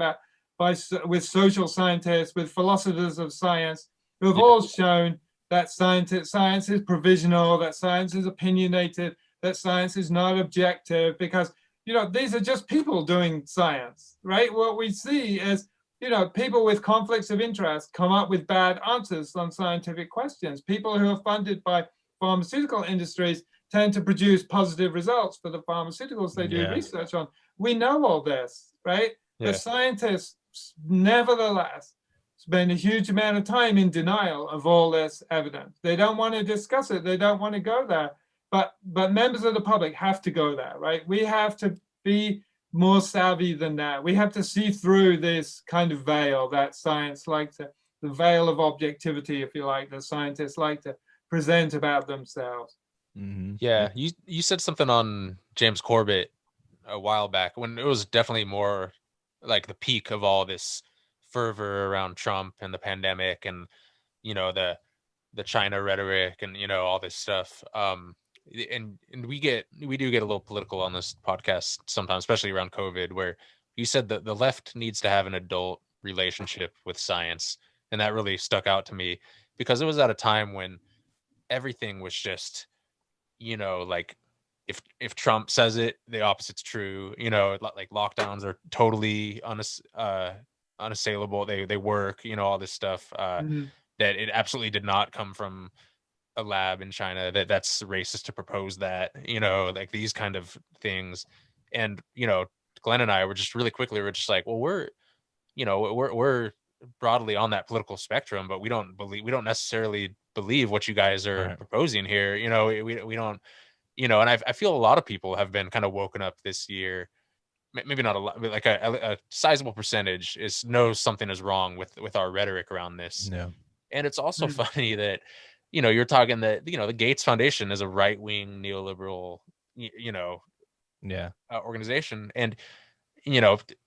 with social scientists, with philosophers of science, who have all shown that science is provisional, that science is opinionated, that science is not objective, because these are just people doing science, right? What we see is, people with conflicts of interest come up with bad answers on scientific questions. People who are funded by pharmaceutical industries tend to produce positive results for the pharmaceuticals they do research on. We know all this, right? The scientists, nevertheless, spend a huge amount of time in denial of all this evidence. They don't want to discuss it. They don't want to go there. But members of the public have to go there, right? We have to be more savvy than that. We have to see through this kind of veil that science the veil of objectivity, if you like, that scientists like to present about themselves. Mm-hmm. Yeah, you said something on James Corbett a while back when it was definitely more like the peak of all this fervor around Trump and the pandemic and, the China rhetoric and, all this stuff. And we do get a little political on this podcast sometimes, especially around COVID, where you said that the left needs to have an adult relationship with science. And that really stuck out to me because it was at a time when everything was just, like if Trump says it, the opposite's true, like lockdowns are totally unassailable. They work, all this stuff, that it absolutely did not come from a lab in China, that's racist to propose that, like these kind of things. And, Glenn and I were just really quickly, we're just like, well, we're broadly on that political spectrum, but we don't necessarily believe what you guys are proposing here. We don't, and I feel a lot of people have been kind of woken up this year. Maybe not a lot, but like a sizable percentage knows something is wrong with our rhetoric around this. Yeah. And it's also funny that, you're talking that, the Gates Foundation is a right-wing neoliberal, organization. And,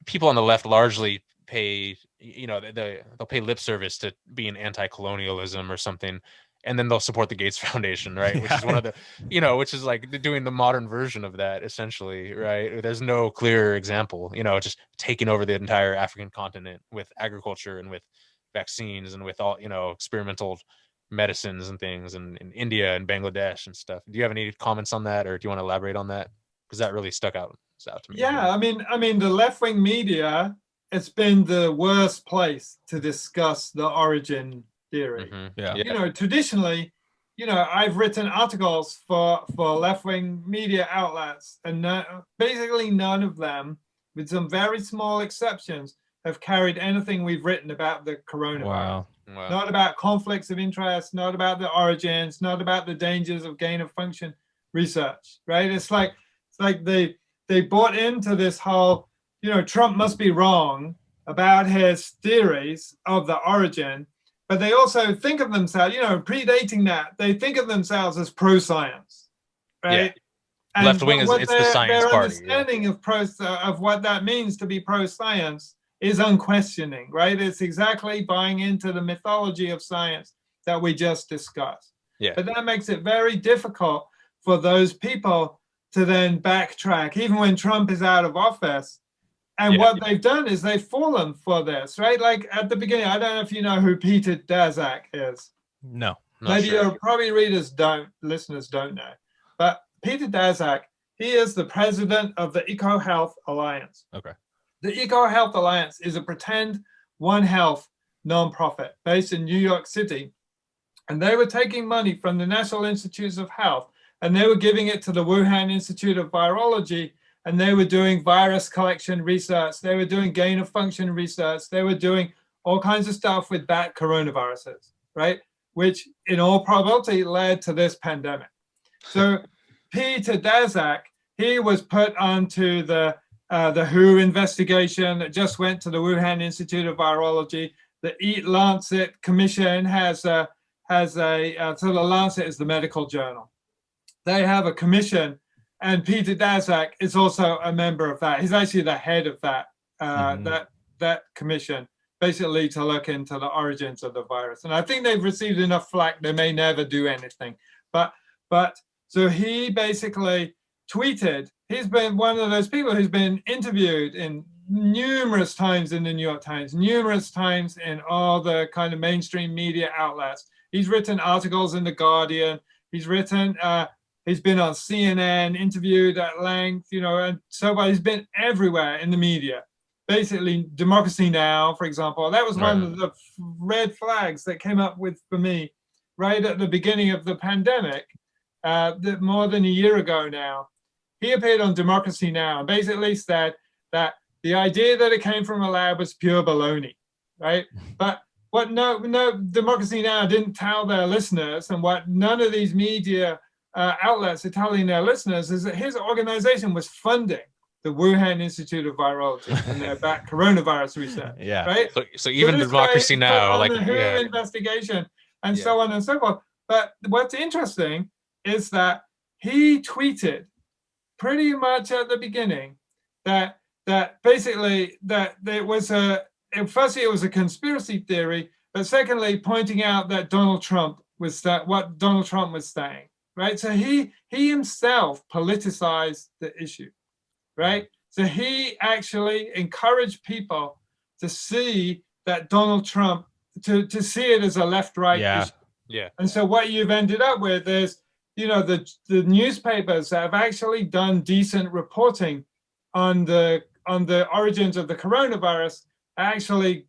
people on the left largely pay, they'll pay lip service to being anti-colonialism or something. And then they'll support the Gates Foundation, right? Which is one of the, which is like doing the modern version of that, essentially, right? There's no clear example, just taking over the entire African continent with agriculture and with vaccines and with all, experimental medicines and things, and in India and Bangladesh and stuff. Do you have any comments on that, or do you want to elaborate on that? Because that really stuck out out to me. Yeah, I mean, the left-wing media, it's been the worst place to discuss the origin theory. Yeah. Traditionally, I've written articles for left-wing media outlets, and basically none of them, with some very small exceptions, have carried anything we've written about the coronavirus. Wow. Not about conflicts of interest, not about the origins, not about the dangers of gain-of-function research, right? It's like they bought into this whole, Trump must be wrong about his theories of the origin, but they also think of themselves, predating that, they think of themselves as pro-science, right? And left wing it's the science their party. Understanding of what that means to be pro-science is unquestioning, right? It's exactly buying into the mythology of science that we just discussed. But that makes it very difficult for those people to then backtrack, even when Trump is out of office. And what they've done is they've fallen for this, right? Like at the beginning, I don't know if you know who Peter Daszak is. No. Maybe your probably listeners don't know. But Peter Daszak, he is the president of the EcoHealth Alliance. Okay. The EcoHealth Alliance is a pretend One Health nonprofit based in New York City. And they were taking money from the National Institutes of Health, and they were giving it to the Wuhan Institute of Virology, and they were doing virus collection research. They were doing gain of function research. They were doing all kinds of stuff with bat coronaviruses, right? Which in all probability led to this pandemic. So Peter Daszak, he was put onto the WHO investigation that just went to the Wuhan Institute of Virology. The Eat Lancet Commission so the Lancet is the medical journal. They have a commission, and Peter Daszak is also a member of that. He's actually the head of that that commission, basically to look into the origins of the virus. And I think they've received enough flack, they may never do anything. But so he basically tweeted, he's been one of those people who's been interviewed in numerous times in the New York Times, numerous times in all the kind of mainstream media outlets. He's written articles in The Guardian. He's written, he's been on CNN, interviewed at length, and so on. He's been everywhere in the media. Basically, Democracy Now!, for example, that was one of the red flags that came up for me right at the beginning of the pandemic, more than a year ago now. He appeared on Democracy Now! And basically said that the idea that it came from a lab was pure baloney, right? But what no Democracy Now! Didn't tell their listeners, and what none of these media outlets are telling their listeners, is that his organization was funding the Wuhan Institute of Virology and their coronavirus research. Right. So even Democracy Now, like the investigation and so on and so forth. But what's interesting is that he tweeted pretty much at the beginning that basically that it was firstly it was a conspiracy theory, but secondly pointing out that Donald Trump was what Donald Trump was saying. Right. So he himself politicized the issue. Right. So he actually encouraged people to see that Donald Trump, to see it as a left-right issue. Yeah. And so what you've ended up with is, the newspapers that have actually done decent reporting on the origins of the coronavirus are actually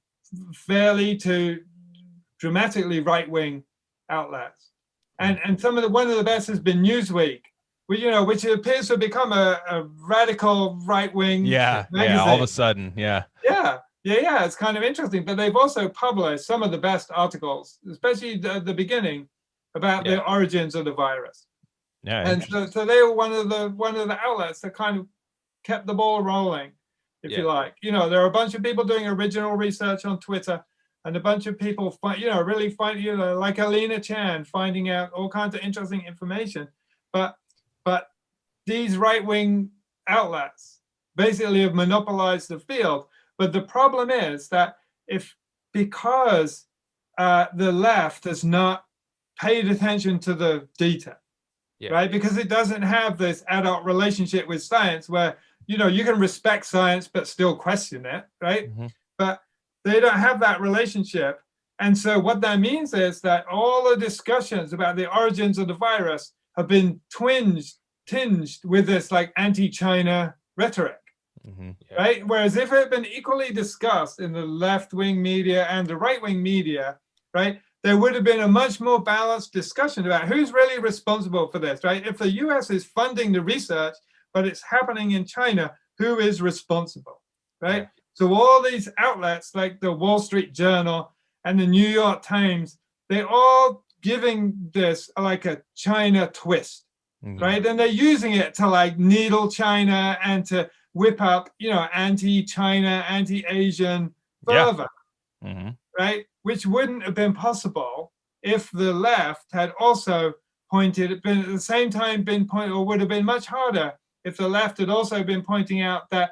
fairly to dramatically right-wing outlets. And one of the best has been Newsweek, which appears to have become a radical right-wing magazine. All of a sudden, it's kind of interesting. But they've also published some of the best articles, especially at the beginning, about the origins of the virus. And so they were one of the outlets that kind of kept the ball rolling, if you like. There are a bunch of people doing original research on Twitter, and a bunch of people really find like Alina Chan finding out all kinds of interesting information. But these right-wing outlets basically have monopolized the field. But the problem is that because the left has not paid attention to the data, right? Because it doesn't have this adult relationship with science where, you can respect science but still question it, right? But they don't have that relationship. And so what that means is that all the discussions about the origins of the virus have been tinged with this like anti-China rhetoric. Right? Whereas if it had been equally discussed in the left-wing media and the right-wing media, right, there would have been a much more balanced discussion about who's really responsible for this, right? If the US is funding the research, but it's happening in China, who is responsible, right? Yeah. So all these outlets like the Wall Street Journal and the New York Times, they're all giving this like a China twist, right? And they're using it to like needle China and to whip up, you know, anti-China, anti-Asian fervor, right? Which wouldn't have been possible if the left had also pointed, been at the same time been pointed, or would have been much harder if the left had also been pointing out that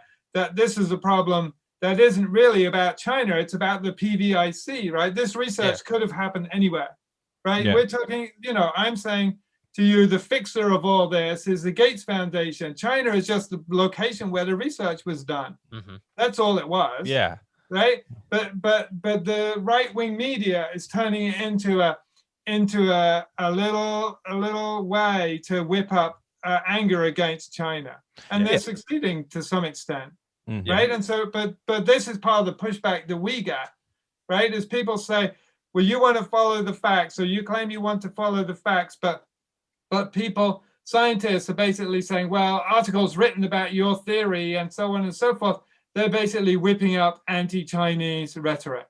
this is a problem that isn't really about China, it's about the PVIC, right? This research could have happened anywhere, right? We're talking, you know, I'm saying to you, the fixer of all this is the Gates Foundation. China is just the location where the research was done. That's all it was. Yeah. Right. But the right wing media is turning it into a little way to whip up anger against China, and they're succeeding to some extent. Right. And so, but this is part of the pushback that we get. Right. Is people say, well, you want to follow the facts, or you claim you want to follow the facts, but people, scientists are basically saying, well, articles written about your theory and so on and so forth, they're basically whipping up anti-Chinese rhetoric.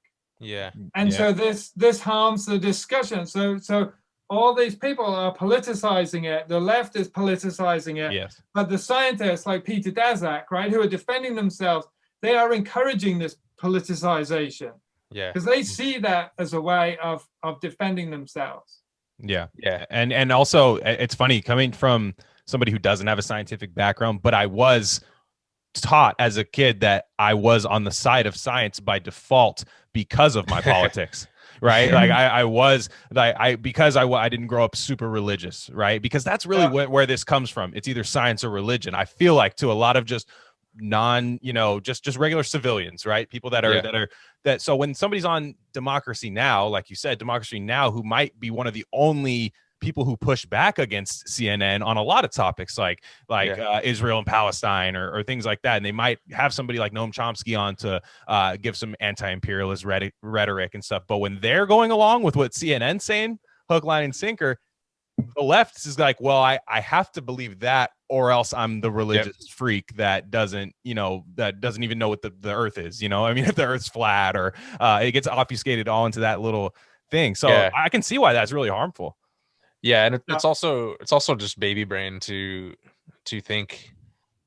And so this harms the discussion. So all these people are politicizing it. The left is politicizing it. But the scientists like Peter Daszak, right, who are defending themselves, they are encouraging this politicization. Because they see that as a way of defending themselves. And also it's funny coming from somebody who doesn't have a scientific background, but I was taught as a kid that I was on the side of science by default because of my politics. Right. Like I was like, because I didn't grow up super religious. Right. Because that's really where this comes from. It's either science or religion. I feel like to a lot of just just regular civilians, right? People so when somebody's on Democracy Now, like you said, Democracy Now, who might be one of the only people who push back against CNN on a lot of topics like Israel and Palestine or things like that, and they might have somebody like Noam Chomsky on to give some anti-imperialist rhetoric and stuff, but when they're going along with what CNN's saying, hook, line, and sinker, the left is like, well, I have to believe that, or else I'm the religious freak that doesn't even know what the earth is. I mean, if the earth's flat, or it gets obfuscated all into that little thing. So I can see why that's really harmful. And it's also just baby brain to think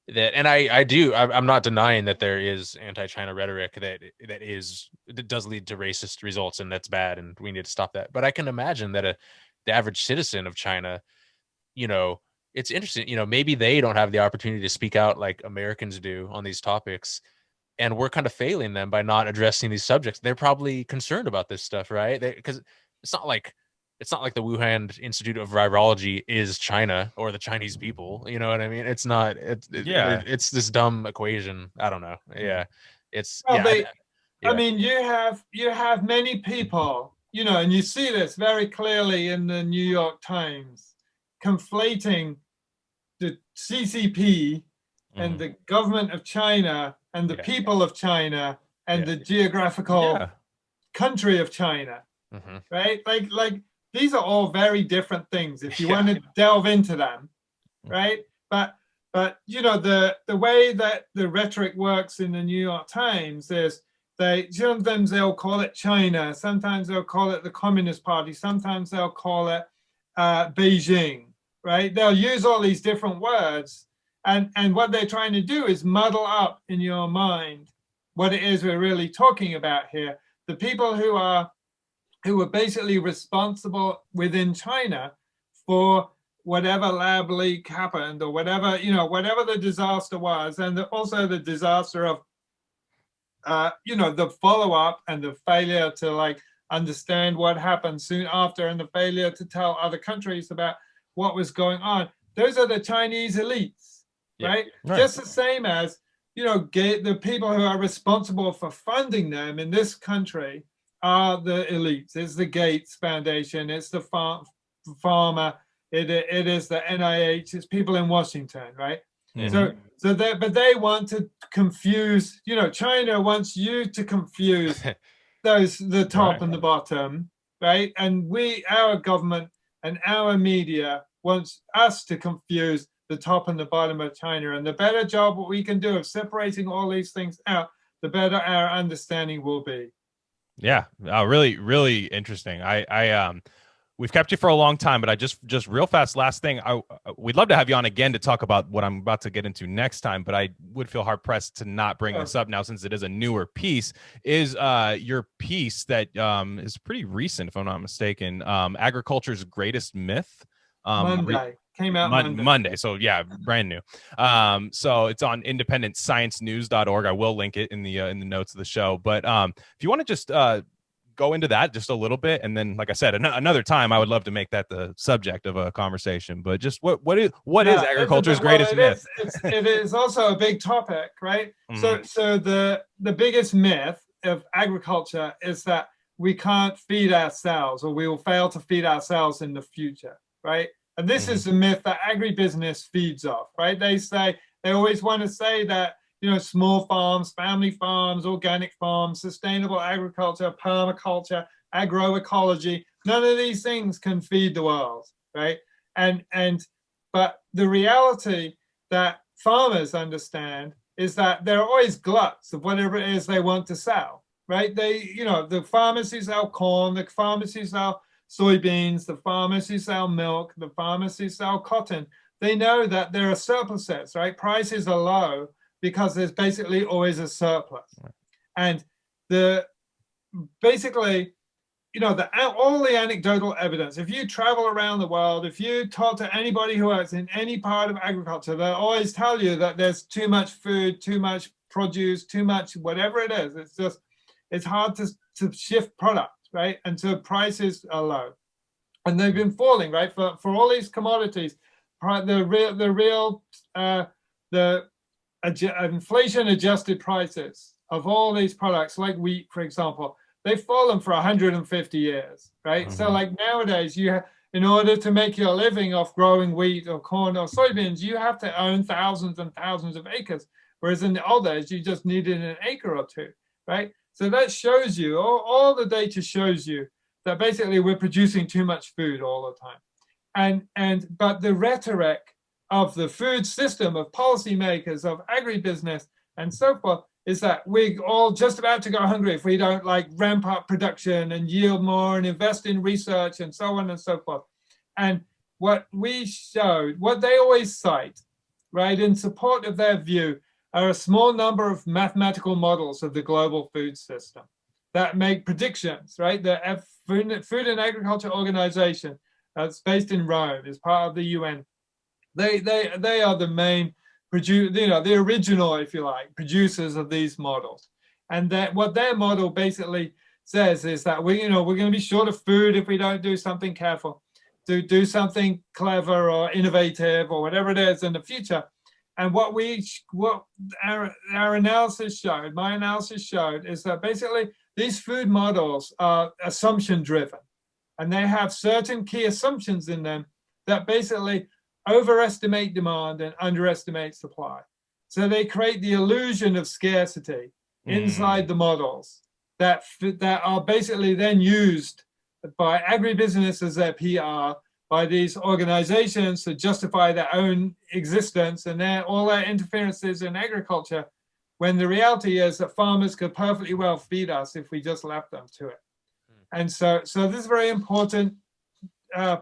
that, and I'm not denying that there is anti-China rhetoric that does lead to racist results, and that's bad, and we need to stop that. But I can imagine that the average citizen of China, it's interesting, maybe they don't have the opportunity to speak out like Americans do on these topics, and we're kind of failing them by not addressing these subjects. They're probably concerned about this stuff, right? Because it's not like the Wuhan Institute of Virology is China or the Chinese people. You know what I mean? It's not. It's this dumb equation. I don't know. I mean, you have many people, and you see this very clearly in the New York Times, conflating the CCP and the government of China and the people of China and the geographical country of China, right? Like these are all very different things if you want to delve into them, right? But the way that the rhetoric works in the New York Times is sometimes they'll call it China, sometimes they'll call it the Communist Party, sometimes they'll call it Beijing, right? They'll use all these different words, and what they're trying to do is muddle up in your mind what it is we're really talking about here. The people who are basically responsible within China for whatever lab leak happened, or whatever the disaster was, and also the disaster of the follow-up and the failure to understand what happened soon after, and the failure to tell other countries about what was going on. Those are the Chinese elites, right? Just the same as the people who are responsible for funding them in this country are the elites. It's the Gates Foundation, it's the pharma, it is the NIH, it's people in Washington, right? But they want to confuse, China wants you to confuse the top and the bottom, right? And our government and our media wants us to confuse the top and the bottom of China. And the better job what we can do of separating all these things out, the better our understanding will be. Yeah, really, really interesting. We've kept you for a long time, but I just real fast, last thing, we'd love to have you on again to talk about what I'm about to get into next time, but I would feel hard pressed to not bring this up now since it is a newer piece. Is your piece that is pretty recent, if I'm not mistaken, Agriculture's Greatest Myth? Monday. Came out Monday. So yeah, brand new. So it's on independentsciencenews.org. I will link it in the notes of the show. But if you want to just go into that just a little bit, and then, like I said, another time, I would love to make that the subject of a conversation. But just what is agriculture's greatest myth? It is also a big topic, right? Mm-hmm. So the biggest myth of agriculture is that we can't feed ourselves, or we will fail to feed ourselves in the future, right? And this is the myth that agribusiness feeds off, right? They always want to say that, small farms, family farms, organic farms, sustainable agriculture, permaculture, agroecology, none of these things can feed the world, right? But the reality that farmers understand is that there are always gluts of whatever it is they want to sell, right? The farmers who sell corn, the farmers who sell soybeans, the farmers who sell milk, the farmers who sell cotton, they know that there are surpluses, right? Prices are low because there's basically always a surplus. And all the anecdotal evidence, if you travel around the world, if you talk to anybody who works in any part of agriculture, they'll always tell you that there's too much food, too much produce, too much whatever it is. It's hard to shift product, right? And so prices are low. And they've been falling, right? For all these commodities, the inflation-adjusted prices of all these products, like wheat, for example, they've fallen for 150 years, right? Mm-hmm. So like nowadays, in order to make your living off growing wheat or corn or soybeans, you have to own thousands and thousands of acres. Whereas in the old days, you just needed an acre or two, right? So that shows you, all the data shows you that basically we're producing too much food all the time. But the rhetoric of the food system, of policymakers, of agribusiness, and so forth, is that we're all just about to go hungry if we don't ramp up production and yield more and invest in research and so on and so forth. And what we showed, what they always cite, right, in support of their view, are a small number of mathematical models of the global food system that make predictions, right? The Food and Agriculture Organization, that's based in Rome, is part of the UN. They are the main the original, if you like, producers of these models. And that what their model basically says is that we're going to be short of food if we don't do something careful, to do something clever or innovative or whatever it is in the future. And what our analysis showed, my analysis showed, is that basically these food models are assumption driven, and they have certain key assumptions in them that basically overestimate demand and underestimate supply. So they create the illusion of scarcity inside the models that are basically then used by agribusiness as their PR, by these organizations to justify their own existence and all their interferences in agriculture, when the reality is that farmers could perfectly well feed us if we just left them to it. And so this is a very important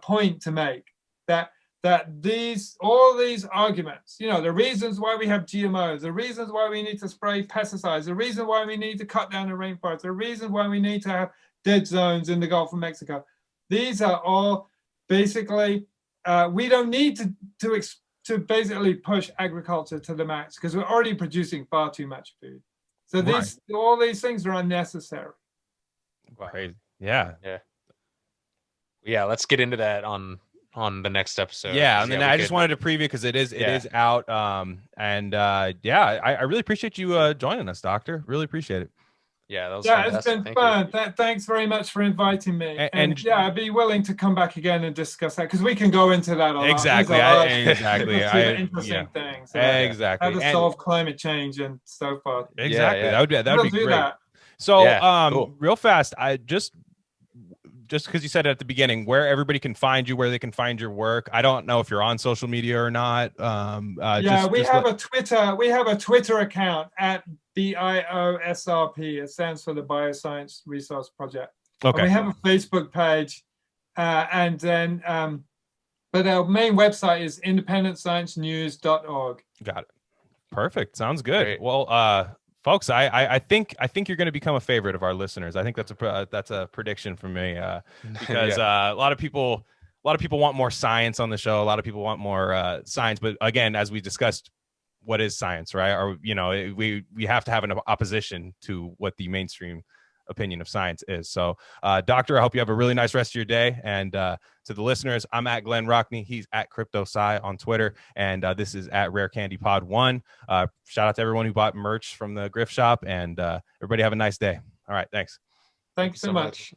point to make, that all these arguments, the reasons why we have GMOs, the reasons why we need to spray pesticides, the reason why we need to cut down the rainforest, the reason why we need to have dead zones in the Gulf of Mexico, these are all basically, we don't need to basically push agriculture to the max because we're already producing far too much food. So all these things are unnecessary. Right. Yeah. Let's get into that on the next episode. And then I just wanted to preview because it is out. I really appreciate you joining us, Doctor. Really appreciate it. Yeah, that was it's been fun. Thanks very much for inviting me. And yeah, I'd be willing to come back again and discuss that, because we can go into that a lot. Exactly. Interesting things. Exactly. How to solve climate change and so forth. Exactly. That would be great. That. So cool. Real fast, I just because you said it at the beginning, where everybody can find you, where they can find your work. I don't know if you're on social media or not. We have a Twitter account at BIOSRP. It stands for the Bioscience Resource Project. Okay. And we have a Facebook page, and then but our main website is independentsciencenews.org. Got it. Perfect. Sounds good. Great. Well, folks, I think you're going to become a favorite of our listeners. I think that's a prediction from me, because a lot of people want more science on the show. A lot of people want more science, but again, as we discussed, what is science, right? Or we have to have an opposition to what the mainstream opinion of science is. So, Doctor, I hope you have a really nice rest of your day. And to the listeners, I'm at Glen Rockney. He's at CryptoSci on Twitter. And this is at RareCandyPod1. Shout out to everyone who bought merch from the Griff Shop. And everybody have a nice day. All right. Thanks. Thanks so much.